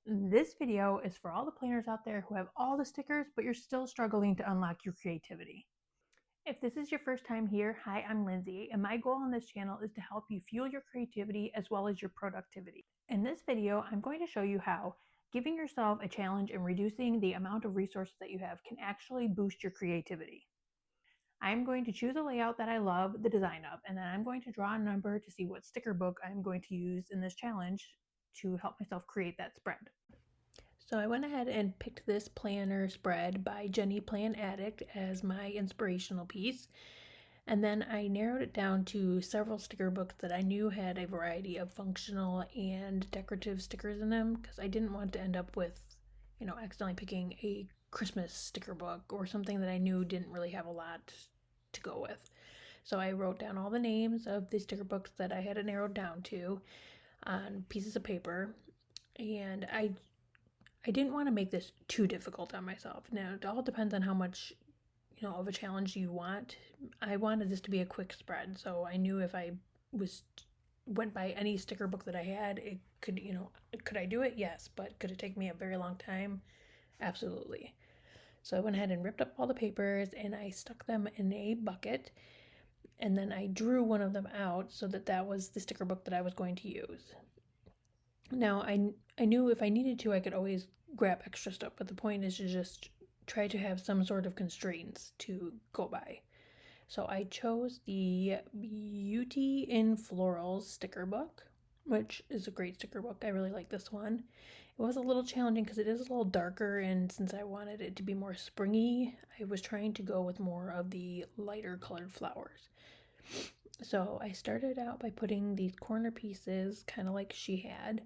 This video is for all the planners out there who have all the stickers, but you're still struggling to unlock your creativity. If this is your first time here, hi, I'm Lindsay, and my goal on this channel is to help you fuel your creativity as well as your productivity. In this video, I'm going to show you how giving yourself a challenge and reducing the amount of resources that you have can actually boost your creativity. I'm going to choose a layout that I love the design of, and then I'm going to draw a number to see what sticker book I'm going to use in this challenge to help myself create that spread. So I went ahead and picked this planner spread by Jenny Plan Addict as my inspirational piece. And then I narrowed it down to several sticker books that I knew had a variety of functional and decorative stickers in them, because I didn't want to end up with, accidentally picking a Christmas sticker book or something that I knew didn't really have a lot to go with. So I wrote down all the names of the sticker books that I had it narrowed down to on pieces of paper, and I didn't want to make this too difficult on myself. Now, it all depends on how much, of a challenge you want. I wanted this to be a quick spread, so I knew if I went by any sticker book that I had, it could, could I do it? Yes, but could it take me a very long time? Absolutely. So I went ahead and ripped up all the papers and I stuck them in a bucket, and then I drew one of them out so that was the sticker book that I was going to use. Now, I knew if I needed to, I could always grab extra stuff, but the point is to just try to have some sort of constraints to go by. So I chose the Beauty in Florals sticker book, which is a great sticker book. I really like this one. It was a little challenging because it is a little darker, and since I wanted it to be more springy, I was trying to go with more of the lighter colored flowers. So I started out by putting these corner pieces kind of like she had.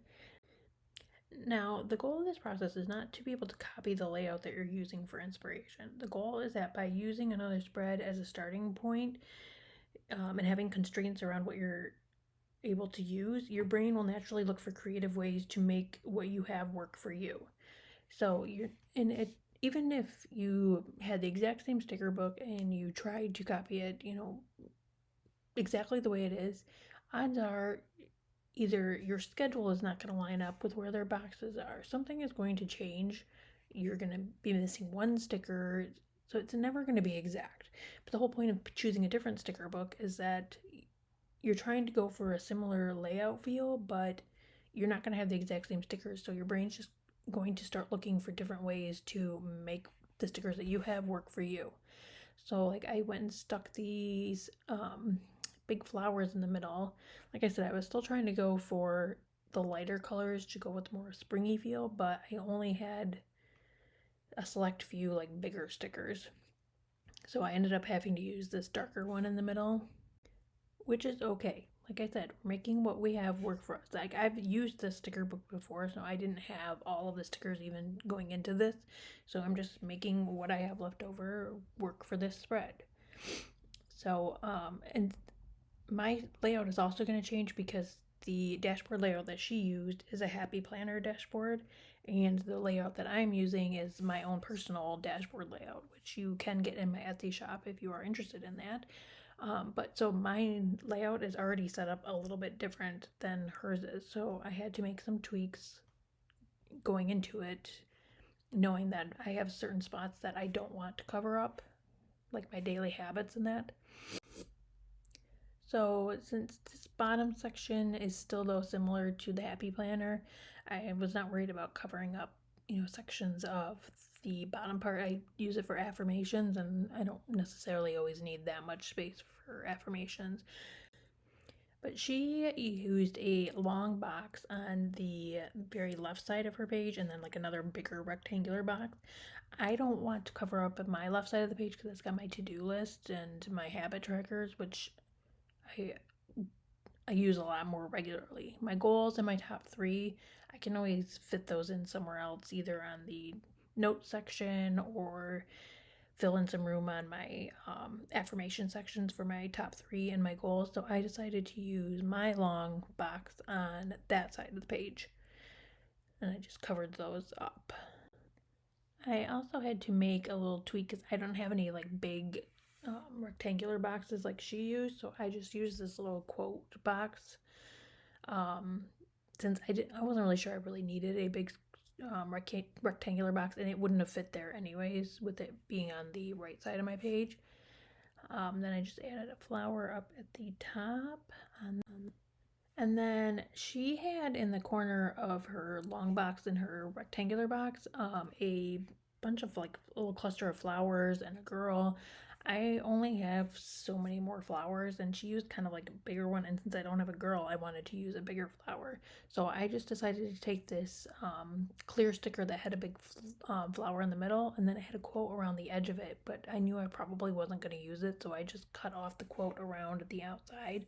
Now, the goal of this process is not to be able to copy the layout that you're using for inspiration. The goal is that by using another spread as a starting point, and having constraints around what you're able to use, your brain will naturally look for creative ways to make what you have work for you. So even if you had the exact same sticker book and you tried to copy it, exactly the way it is, odds are either your schedule is not going to line up with where their boxes are. Something is going to change. You're going to be missing one sticker. So it's never going to be exact. But the whole point of choosing a different sticker book is that you're trying to go for a similar layout feel, but you're not going to have the exact same stickers. So your brain's just going to start looking for different ways to make the stickers that you have work for you. So like I went and stuck these big flowers in the middle. Like I said, I was still trying to go for the lighter colors to go with more springy feel, but I only had a select few like bigger stickers. So I ended up having to use this darker one in the middle, which is okay. Like I said, we're making what we have work for us. Like I've used this sticker book before, so I didn't have all of the stickers even going into this. So I'm just making what I have left over work for this spread. So, and my layout is also going to change because the dashboard layout that she used is a Happy Planner dashboard, and the layout that I'm using is my own personal dashboard layout, which you can get in my Etsy shop if you are interested in that. But so my layout is already set up a little bit different than hers is, so I had to make some tweaks going into it, knowing that I have certain spots that I don't want to cover up, like my daily habits and that. So since this bottom section is still though similar to the Happy Planner, I was not worried about covering up, sections of the bottom part. I use it for affirmations, and I don't necessarily always need that much space for affirmations. But she used a long box on the very left side of her page and then like another bigger rectangular box. I don't want to cover up my left side of the page because it's got my to-do list and my habit trackers, which I use a lot more regularly. My goals and my top 3, I can always fit those in somewhere else, either on the note section or fill in some room on my affirmation sections for my top 3 and my goals. So I decided to use my long box on that side of the page, and I just covered those up. I also had to make a little tweak because I don't have any like big rectangular boxes like she used, so I just used this little quote box. Since I wasn't really sure I really needed a big rectangular box, and it wouldn't have fit there anyways with it being on the right side of my page. Then I just added a flower up at the top, and then she had in the corner of her long box and her rectangular box a bunch of like a little cluster of flowers and a girl. I only have so many more flowers, and she used kind of like a bigger one, and since I don't have a girl, I wanted to use a bigger flower. So I just decided to take this clear sticker that had a big flower in the middle, and then it had a quote around the edge of it, but I knew I probably wasn't going to use it, so I just cut off the quote around the outside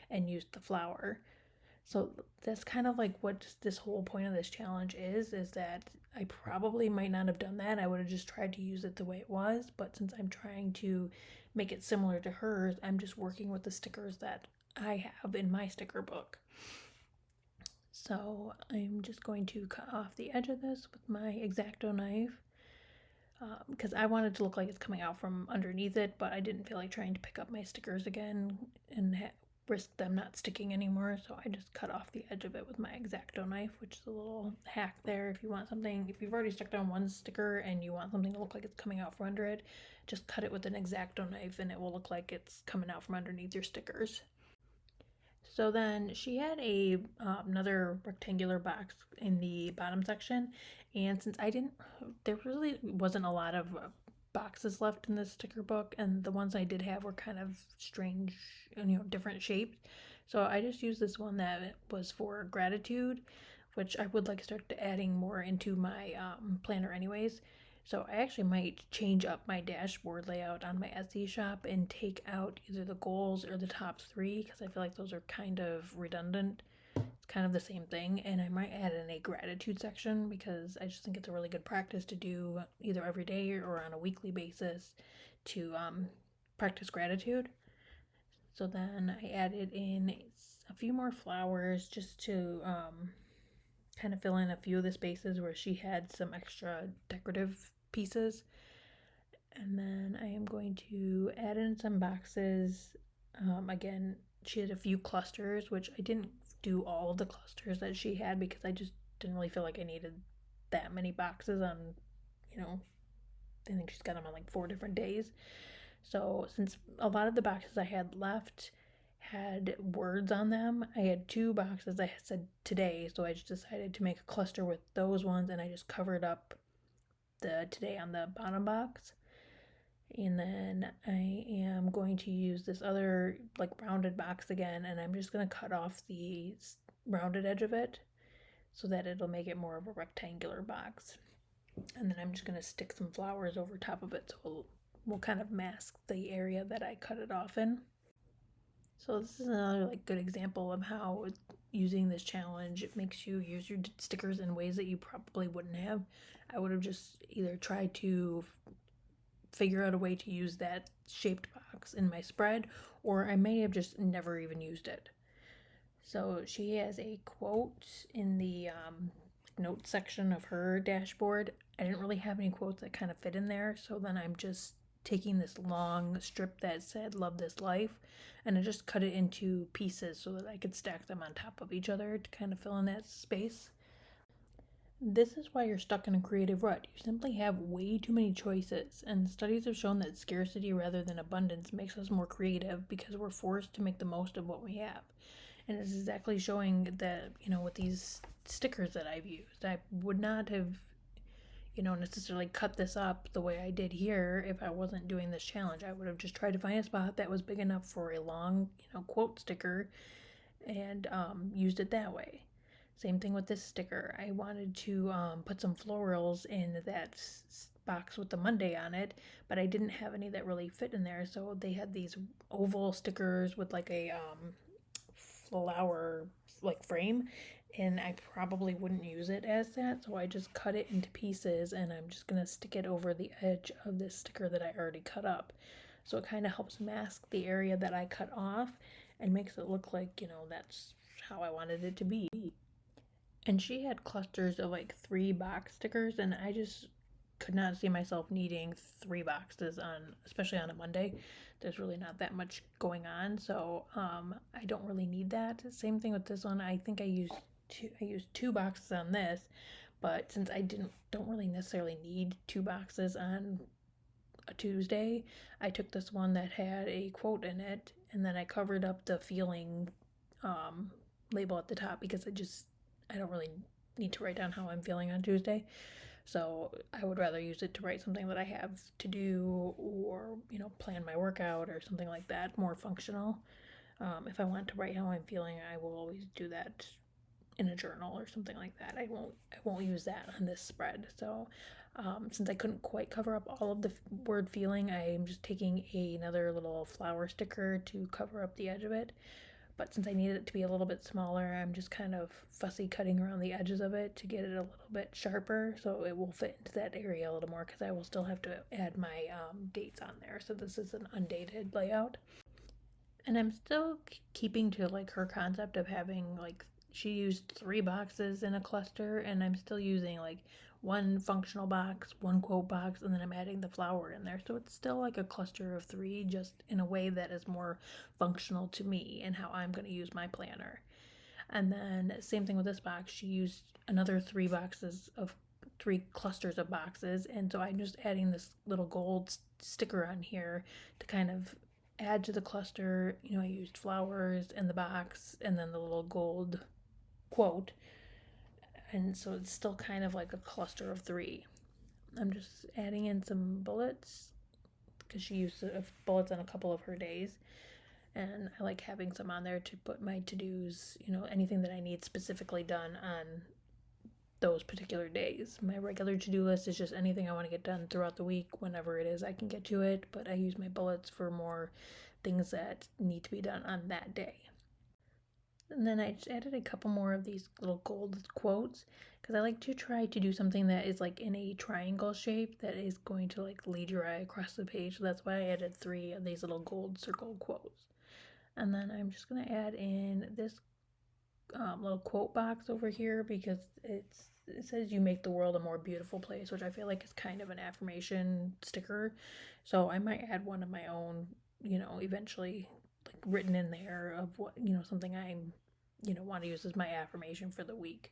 and used the flower. So that's kind of like what this whole point of this challenge is that I probably might not have done that. I would have just tried to use it the way it was, but since I'm trying to make it similar to hers, I'm just working with the stickers that I have in my sticker book. So I'm just going to cut off the edge of this with my Exacto knife because I wanted to look like it's coming out from underneath it, but I didn't feel like trying to pick up my stickers again and risk them not sticking anymore, so I just cut off the edge of it with my Exacto knife, which is a little hack there. If you want something, if you've already stuck down one sticker and you want something to look like it's coming out from under it, just cut it with an Exacto knife and it will look like it's coming out from underneath your stickers. So then she had a another rectangular box in the bottom section, and since there really wasn't a lot of boxes left in this sticker book, and the ones I did have were kind of strange, different shapes. So I just used this one that was for gratitude, which I would like to start adding more into my planner anyways. So I actually might change up my dashboard layout on my Etsy shop and take out either the goals or the top 3 because I feel like those are kind of redundant. It's kind of the same thing, and I might add in a gratitude section because I just think it's a really good practice to do either every day or on a weekly basis to practice gratitude. So then I added in a few more flowers just to kind of fill in a few of the spaces where she had some extra decorative pieces. And then I am going to add in some boxes. Again, she had a few clusters, which I didn't do all of the clusters that she had because I just didn't really feel like I needed that many boxes on, I think she's got them on like 4 different days. So since a lot of the boxes I had left had words on them, I had 2 boxes that said today, so I just decided to make a cluster with those ones, and I just covered up the today on the bottom box. And then I am going to use this other like rounded box again, and I'm just going to cut off the rounded edge of it so that it'll make it more of a rectangular box. And then I'm just going to stick some flowers over top of it so will kind of mask the area that I cut it off in. So this is another like good example of how using this challenge makes you use your stickers in ways that you probably wouldn't have. I would have just either tried to figure out a way to use that shaped box in my spread, or I may have just never even used it. So she has a quote in the notes section of her dashboard. I didn't really have any quotes that kind of fit in there, so then I'm just taking this long strip that said love this life, and I just cut it into pieces so that I could stack them on top of each other to kind of fill in that space. This is why you're stuck in a creative rut. You simply have way too many choices, and studies have shown that scarcity rather than abundance makes us more creative because we're forced to make the most of what we have. And it's exactly showing that, with these stickers that I've used, I would not have necessarily cut this up the way I did here if I wasn't doing this challenge. I would have just tried to find a spot that was big enough for a long, quote sticker and used it that way. Same thing with this sticker. I wanted to put some florals in that box with the Monday on it, but I didn't have any that really fit in there, so they had these oval stickers with like a flower like frame, and I probably wouldn't use it as that, so I just cut it into pieces, and I'm just gonna stick it over the edge of this sticker that I already cut up. So it kind of helps mask the area that I cut off and makes it look like, that's how I wanted it to be. And she had clusters of like 3 box stickers, and I just could not see myself needing 3 boxes especially on a Monday. There's really not that much going on, so I don't really need that. Same thing with this one. I think I used 2 boxes on this, But since I don't really necessarily need 2 boxes on a Tuesday, I took this one that had a quote in it, and then I covered up the feeling label at the top because I don't really need to write down how I'm feeling on Tuesday. So I would rather use it to write something that I have to do, or plan my workout or something like that, more functional. If I want to write how I'm feeling, I will always do that in a journal or something like that. I won't use that on this spread. So since I couldn't quite cover up all of the word feeling, I'm just taking another little flower sticker to cover up the edge of it. But since I needed it to be a little bit smaller, I'm just kind of fussy cutting around the edges of it to get it a little bit sharper so it will fit into that area a little more, because I will still have to add my dates on there. So this is an undated layout. And I'm still keeping to like her concept of having like, she used 3 boxes in a cluster, and I'm still using like 1 functional box, 1 quote box, and then I'm adding the flower in there. So it's still like a cluster of 3, just in a way that is more functional to me and how I'm going to use my planner. And then same thing with this box. She used another 3 clusters of boxes, and so I'm just adding this little gold sticker on here to kind of add to the cluster. I used flowers in the box and then the little gold quote, and so it's still kind of like a cluster of 3. I'm just adding in some bullets because she used bullets on a couple of her days, and I like having some on there to put my to-dos, anything that I need specifically done on those particular days. My regular to-do list is just anything I want to get done throughout the week, whenever it is I can get to it, but I use my bullets for more things that need to be done on that day. And then I just added a couple more of these little gold quotes because I like to try to do something that is like in a triangle shape that is going to like lead your eye across the page. So that's why I added 3 of these little gold circle quotes. And then I'm just going to add in this little quote box over here because it says you make the world a more beautiful place, which I feel like is kind of an affirmation sticker. So I might add one of my own, eventually, like written in there of what, something I'm, want to use as my affirmation for the week.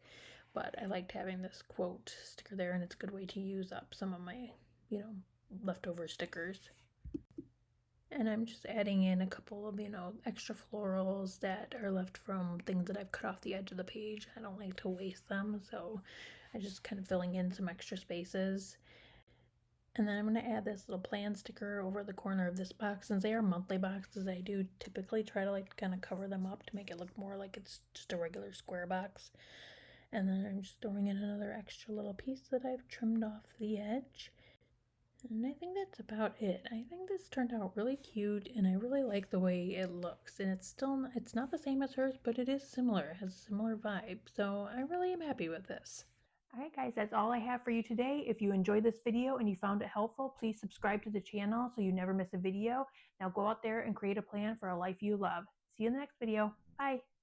But I liked having this quote sticker there, and it's a good way to use up some of my, leftover stickers. And I'm just adding in a couple of, extra florals that are left from things that I've cut off the edge of the page. I don't like to waste them, so I'm just kind of filling in some extra spaces. And then I'm going to add this little plan sticker over the corner of this box. Since they are monthly boxes, I do typically try to like kind of cover them up to make it look more like it's just a regular square box. And then I'm just throwing in another extra little piece that I've trimmed off the edge. And I think that's about it. I think this turned out really cute, and I really like the way it looks. And it's not the same as hers, but it is similar. It has a similar vibe. So I really am happy with this. Alright guys, that's all I have for you today. If you enjoyed this video and you found it helpful, please subscribe to the channel so you never miss a video. Now go out there and create a plan for a life you love. See you in the next video. Bye!